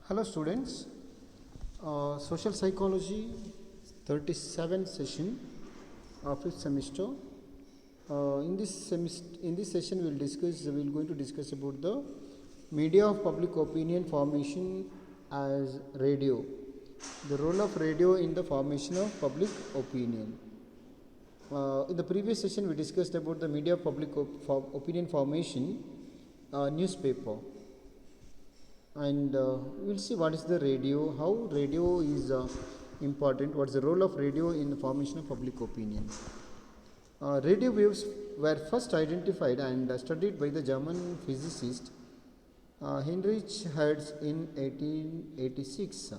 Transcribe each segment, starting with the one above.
Hello students, Social Psychology 37 session of 5th semester. In this session we're going to discuss about the media of public opinion formation as radio, the role of radio in the formation of public opinion. In the previous session we discussed about the media of public opinion formation, newspaper, and we'll see what is the radio, how radio is important, what's the role of radio in the formation of public opinion. Radio waves were first identified and studied by the German physicist Heinrich Hertz in 1886.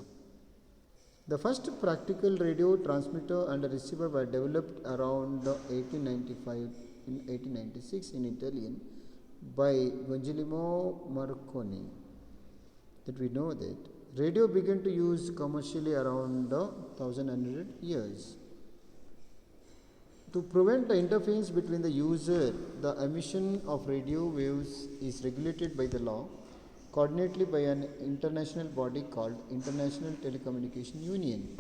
The first practical radio transmitter and receiver were developed around 1896 in Italian by Guglielmo Marconi. That we know that radio began to use commercially around 1100 years. To prevent the interference between the user, the emission of radio waves is regulated by the law, coordinated by an international body called International Telecommunication Union.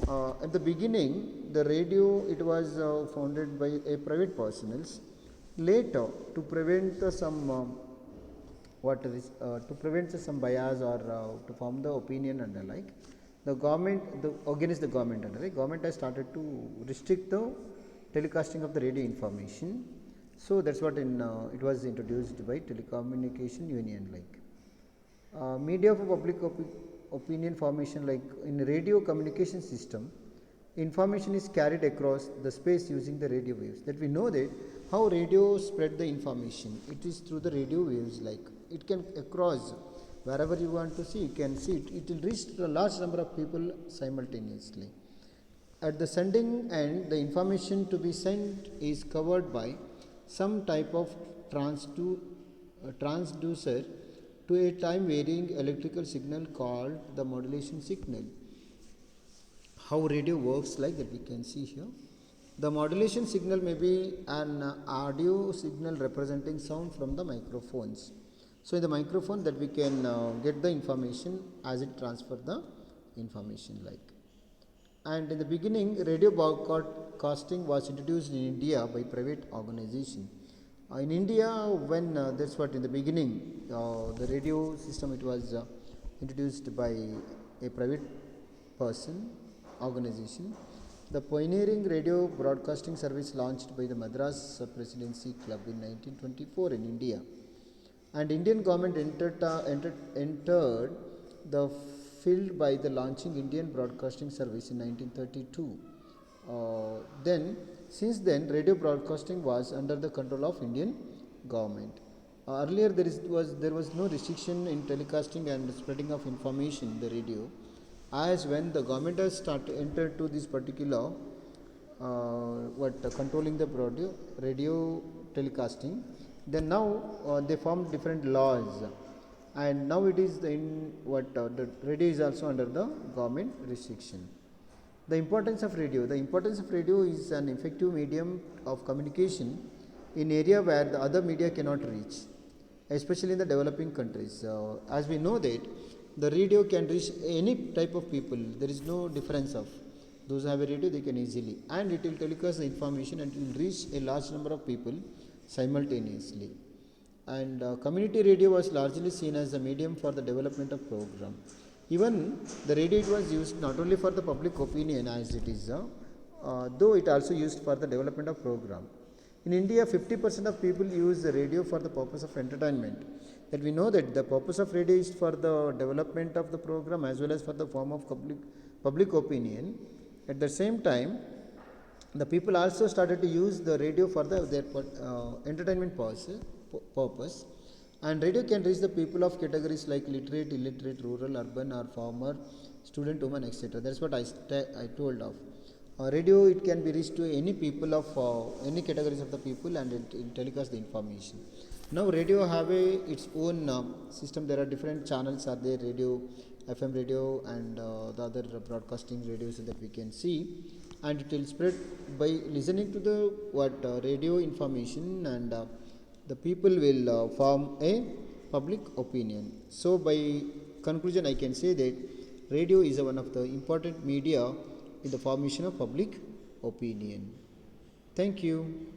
At the beginning, the radio it was founded by a private persons. Later, to prevent some some bias or to form the opinion and the like, the government, against the government and the like, government has started to restrict the telecasting of the radio information. So that's what it was introduced by Telecommunication Union. Like media for public opinion formation, like in radio communication system, information is carried across the space using the radio waves. That we know that how radio spread the information, it is through the radio waves. Like it can across wherever you want to see, you can see it. It will reach to a large number of people simultaneously. At the sending end, the information to be sent is covered by some type of transducer to a time varying electrical signal called the modulation signal. How radio works, like that we can see here. The modulation signal may be an audio signal representing sound from the microphones. So in the microphone that we can get the information as it transfer the information, like. And in the beginning, radio broadcasting was introduced in India by private organization. In India, when that's what in the beginning, the radio system it was introduced by a private person organization. The pioneering radio broadcasting service launched by the Madras Presidency Club in 1924 in India, and Indian government entered the field by the launching Indian Broadcasting Service in 1932. Since then, radio broadcasting was under the control of Indian government. Earlier, there was no restriction in telecasting and spreading of information in the radio. As when the government has entered to this particular controlling the radio telecasting, then now they formed different laws, and now it is the radio is also under the government restriction. The importance of radio is an effective medium of communication in area where the other media cannot reach, especially in the developing countries. As we know that the radio can reach any type of people. There is no difference of those who have a radio, they can easily, and it will telecast the information and it will reach a large number of people simultaneously. And community radio was largely seen as a medium for the development of program. Even the radio it was used not only for the public opinion as it is, though it also used for the development of program. In India, 50% of people use the radio for the purpose of entertainment. That we know that the purpose of radio is for the development of the program as well as for the form of public opinion. At the same time, the people also started to use the radio for their entertainment purpose. And radio can reach the people of categories like literate, illiterate, rural, urban, or farmer, student, woman, etc. That's what I told of. Radio it can be reached to any people of any categories of the people, and it telecasts the information. Now radio have its own system. There are different channels are there, radio, FM radio, and the other broadcasting radios that we can see, and it will spread by listening to the radio information, and the people will form a public opinion. So by conclusion, I can say that radio is one of the important media in the formation of public opinion. Thank you.